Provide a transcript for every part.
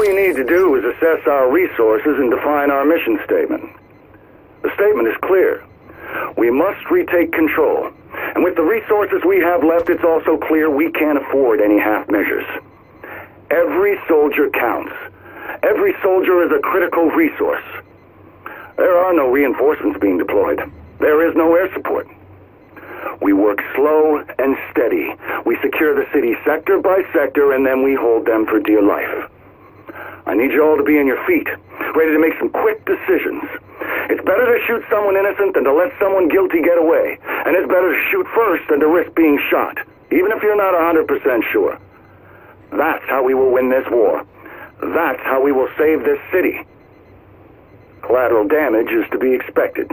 we need to do is assess our resources and define our mission statement. The statement is clear. We must retake control. And with the resources we have left, it's also clear we can't afford any half measures. Every soldier counts. Every soldier is a critical resource. There are no reinforcements being deployed. There is no air support. We work slow and steady. We secure the city sector by sector, and then we hold them for dear life. I need you all to be on your feet, ready to make some quick decisions. It's better to shoot someone innocent than to let someone guilty get away. And it's better to shoot first than to risk being shot, even if you're not 100% sure. That's how we will win this war. That's how we will save this city. Collateral damage is to be expected.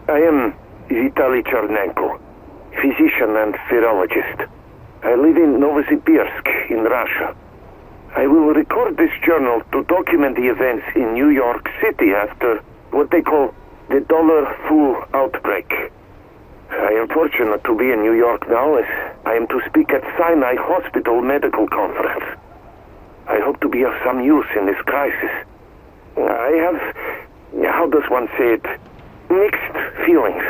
I am Vitaly Tchernenko, physician and virologist. I live in Novosibirsk in Russia. I will record this journal to document the events in New York City after what they call the dollar flu outbreak. I am fortunate to be in New York now as I am to speak at Sinai Hospital Medical Conference. I hope to be of some use in this crisis. I have, how does one say it, mixed feelings.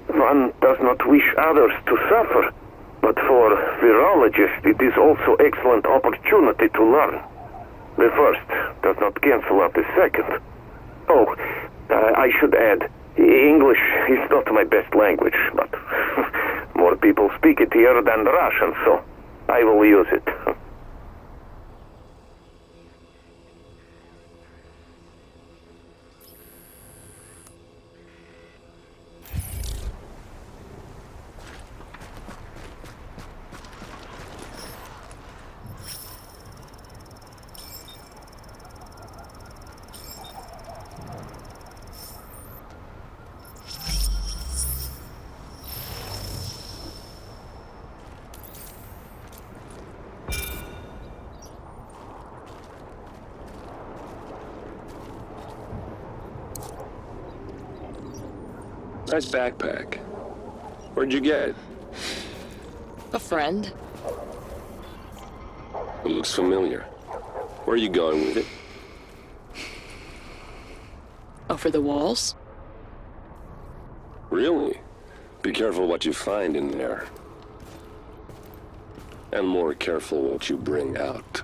One does not wish others to suffer, but for virologists it is also excellent opportunity to learn. The first does not cancel out the second. Oh, I should add, English is not my best language, but more people speak it here than Russian, so I will use it. Nice backpack. Where'd you get it? A friend. It looks familiar. Where are you going with it? Over the walls? Really? Be careful what you find in there. And more careful what you bring out.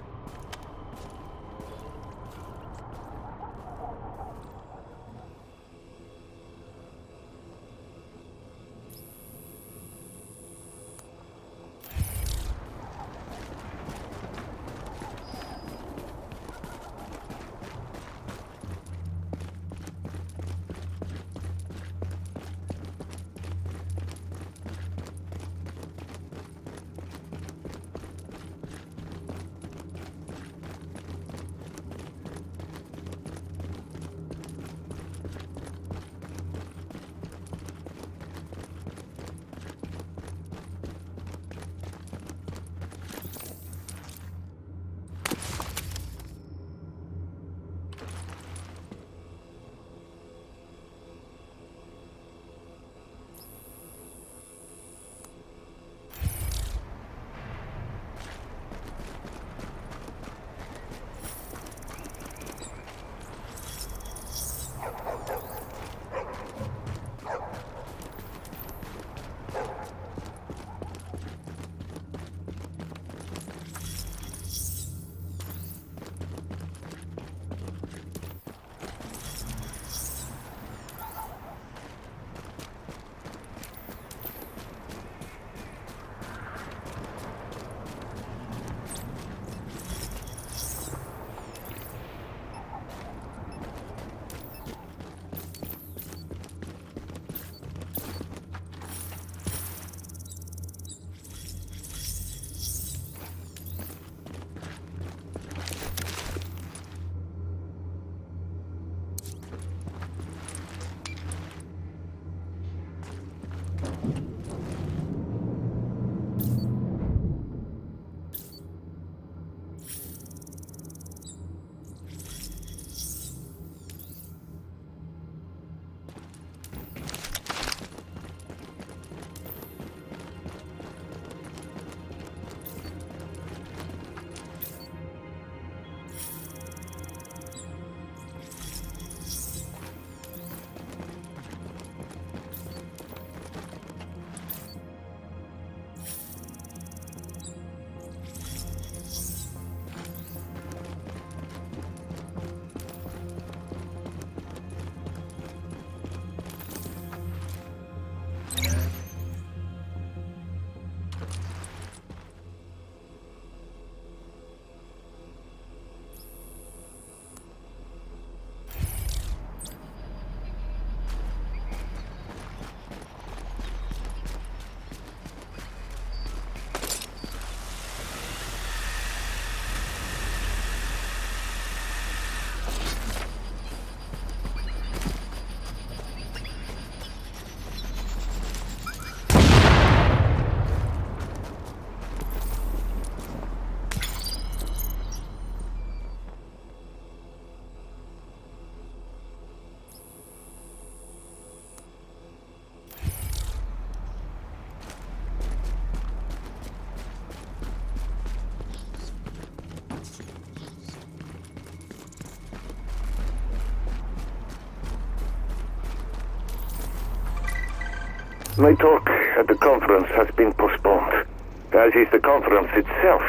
My talk at the conference has been postponed, as is the conference itself.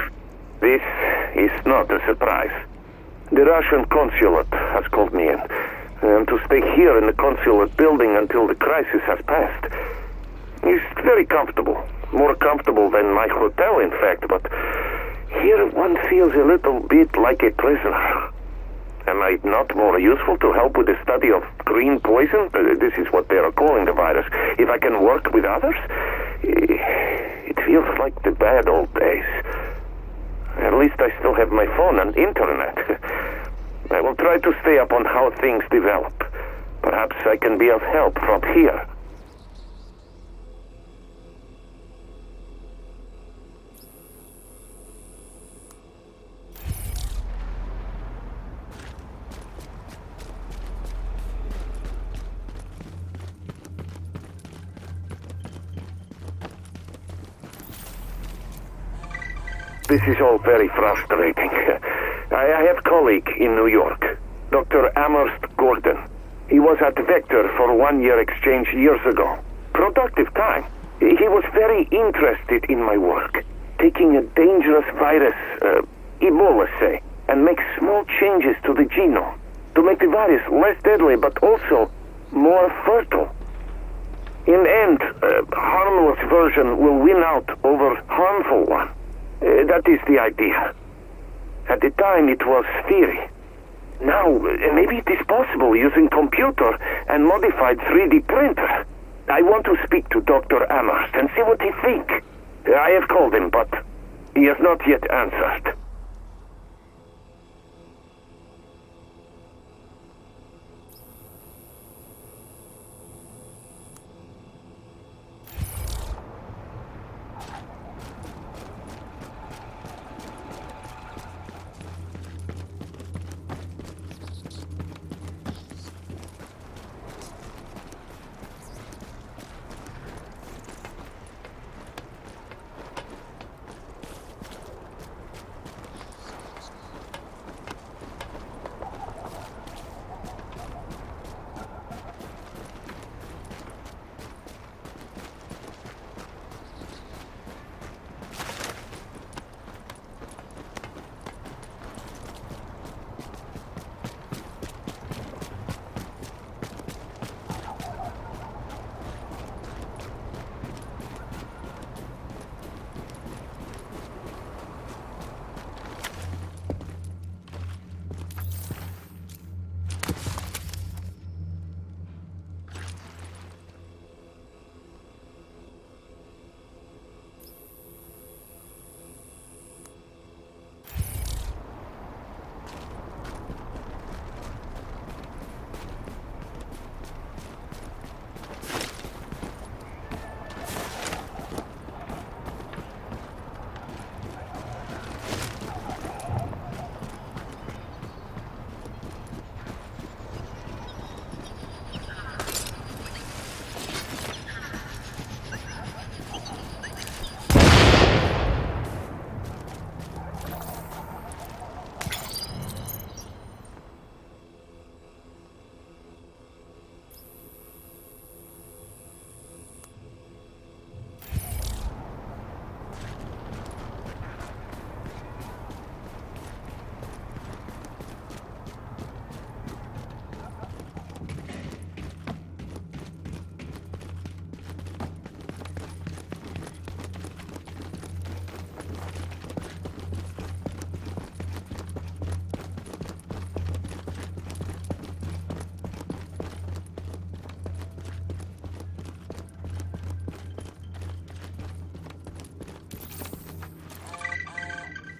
This is not a surprise. The Russian consulate has called me in. I am to stay here in the consulate building until the crisis has passed. It's very comfortable. More comfortable than my hotel, in fact, but here one feels a little bit like a prisoner. Am I not more useful to help with the study of green poison? This is what they are calling the virus. If I can work with others? It feels like the bad old days. At least I still have my phone and internet. I will try to stay up on how things develop. Perhaps I can be of help from here. This is all very frustrating. I have a colleague in New York, Dr. Amherst Gordon. He was at Vector for a one-year exchange years ago. Productive time. He was very interested in my work, taking a dangerous virus, Ebola, say, and make small changes to the genome to make the virus less deadly but also more fertile. In the end, a harmless version will win out over harmful one. That is the idea. At the time, it was theory. Now, maybe it is possible using computer and modified 3D printer. I want to speak to Dr. Amherst and see what he thinks. I have called him, but he has not yet answered.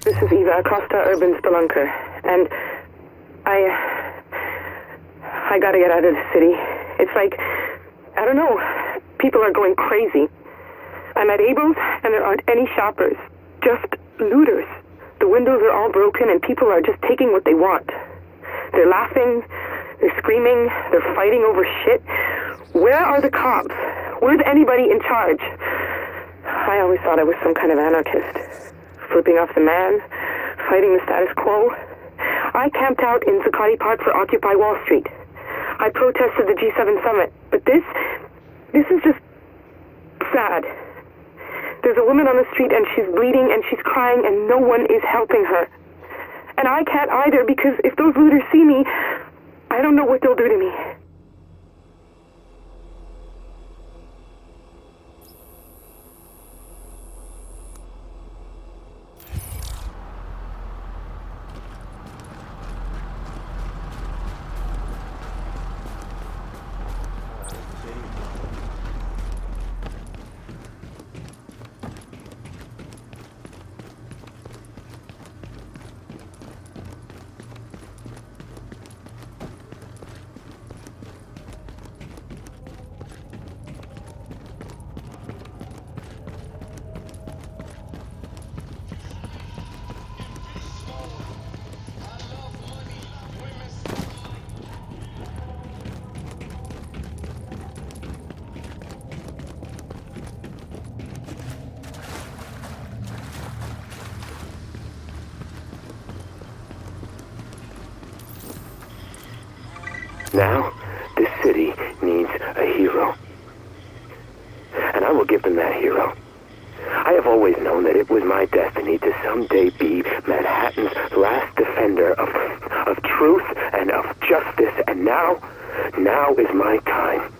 This is Eva Acosta, Urban Spelunker, and I gotta get out of the city. It's like, I don't know, people are going crazy. I'm at Abel's, and there aren't any shoppers, just looters. The windows are all broken, and people are just taking what they want. They're laughing, they're screaming, they're fighting over shit. Where are the cops? Where's anybody in charge? I always thought I was some kind of anarchist. Flipping off the man, fighting the status quo. I camped out in Zuccotti Park for Occupy Wall Street. I protested the G7 summit, but this is just sad. There's a woman on the street and she's bleeding and she's crying and no one is helping her. And I can't either because if those looters see me, I don't know what they'll do to me. Now, this city needs a hero. And I will give them that hero. I have always known that it was my destiny to someday be Manhattan's last defender of truth and of justice, and now is my time.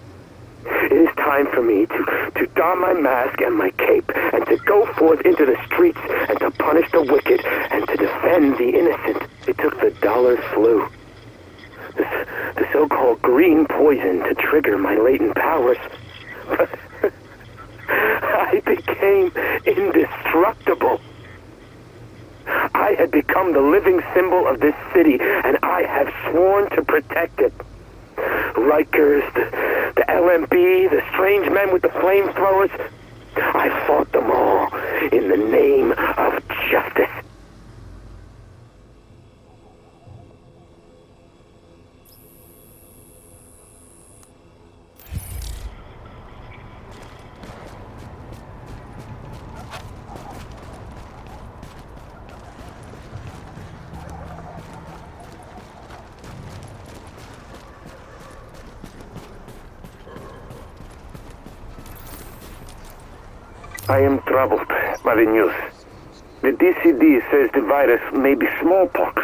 It is time for me to don my mask and my cape and to go forth into the streets and to punish the wicked and to defend the innocent. It took the dollar flu, the so-called green poison to trigger my latent powers. I became indestructible. I had become the living symbol of this city, and I have sworn to protect it. Rikers, the LMB, the strange men with the flamethrowers, I fought them all in the name of justice. I am troubled by the news. The DCD says the virus may be smallpox,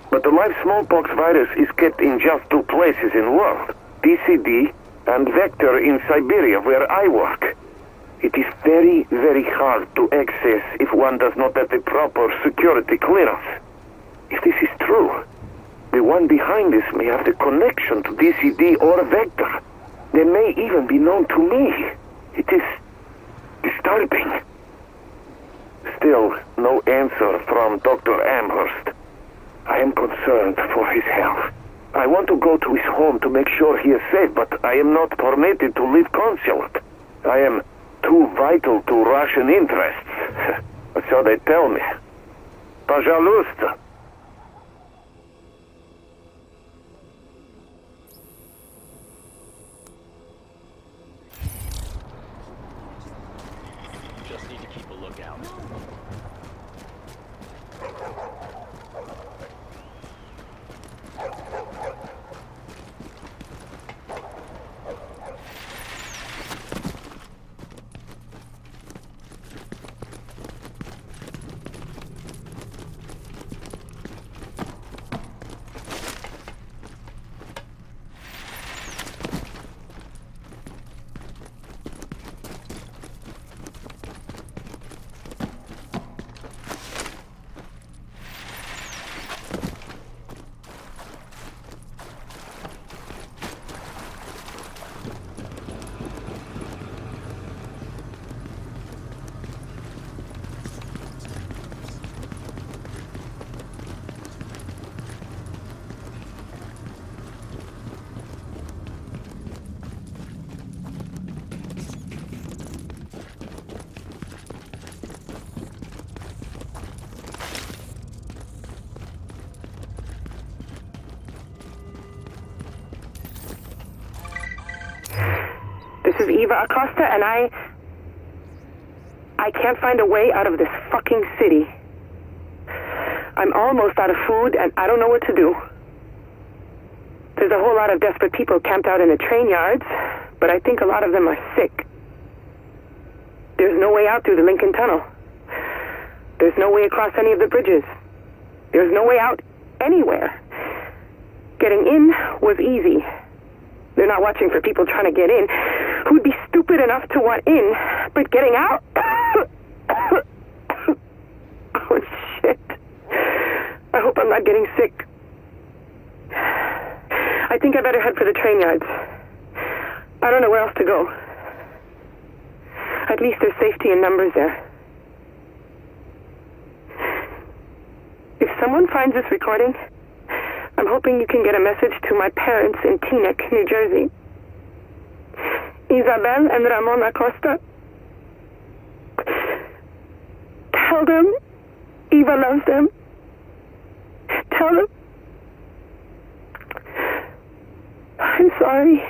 but the live smallpox virus is kept in just two places in the world, DCD and Vector in Siberia, where I work. It is very, very hard to access if one does not have the proper security clearance. If this is true, the one behind this may have the connection to DCD or Vector. They may even be known to me. It is disturbing. Still, no answer from Dr. Amherst. I am concerned for his health. I want to go to his home to make sure he is safe, but I am not permitted to leave consulate. I am too vital to Russian interests. So they tell me. Пожалуйста. Just need to keep a lookout. This is Eva Acosta, and I can't find a way out of this fucking city. I'm almost out of food, and I don't know what to do. There's a whole lot of desperate people camped out in the train yards, but I think a lot of them are sick. There's no way out through the Lincoln Tunnel. There's no way across any of the bridges. There's no way out anywhere. Getting in was easy. They're not watching for people trying to get in who'd be stupid enough to want in, but getting out? Oh, shit. I hope I'm not getting sick. I think I better head for the train yards. I don't know where else to go. At least there's safety in numbers there. If someone finds this recording, I'm hoping you can get a message to my parents in Teaneck, New Jersey. Isabel and Ramon Acosta. Tell them Eva loves them. Tell them I'm sorry.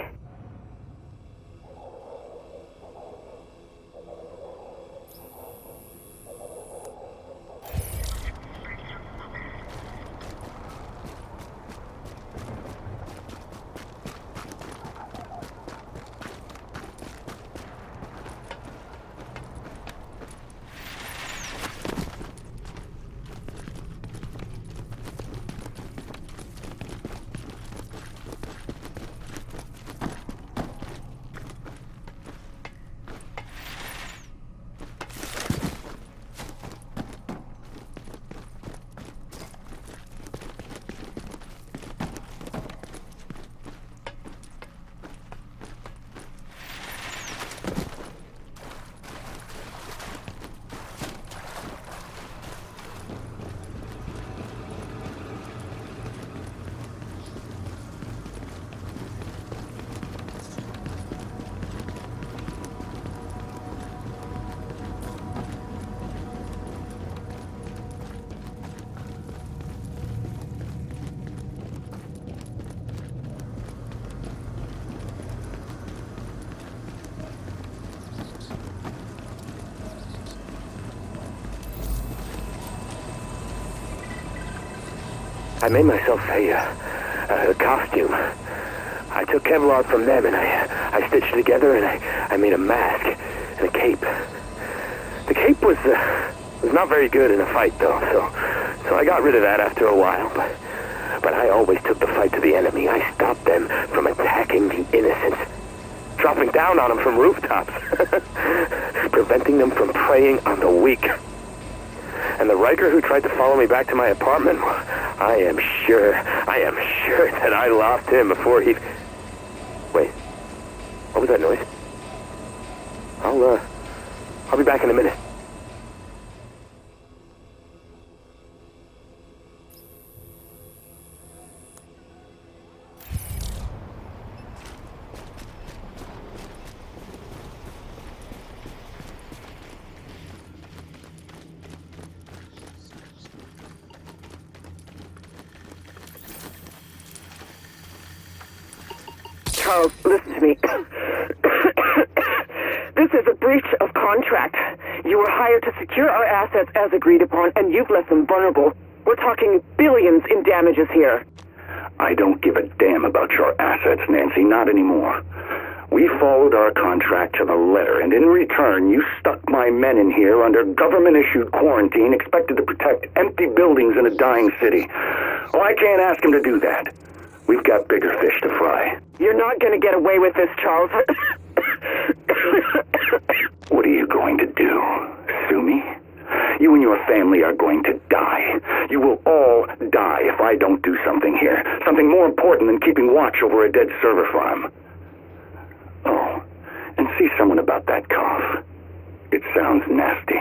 I made myself a costume. I took Kevlar from them and I stitched it together and I made a mask and a cape. The cape was not very good in a fight though, so I got rid of that after a while. But I always took the fight to the enemy. I stopped them from attacking the innocents, dropping down on them from rooftops, preventing them from preying on the weak. And the Riker who tried to follow me back to my apartment, I am sure that I lost him before he... Wait, what was that noise? I'll be back in a minute. Charles, listen to me. This is a breach of contract. You were hired to secure our assets as agreed upon, and you've left them vulnerable. We're talking billions in damages here. I don't give a damn about your assets, Nancy, not anymore. We followed our contract to the letter, and in return, you stuck my men in here under government-issued quarantine, expected to protect empty buildings in a dying city. Well, I can't ask them to do that. We've got bigger fish to fry. You're not going to get away with this, Charles. What are you going to do? Sue me? You and your family are going to die. You will all die if I don't do something here. Something more important than keeping watch over a dead server farm. Oh, and see someone about that cough. It sounds nasty.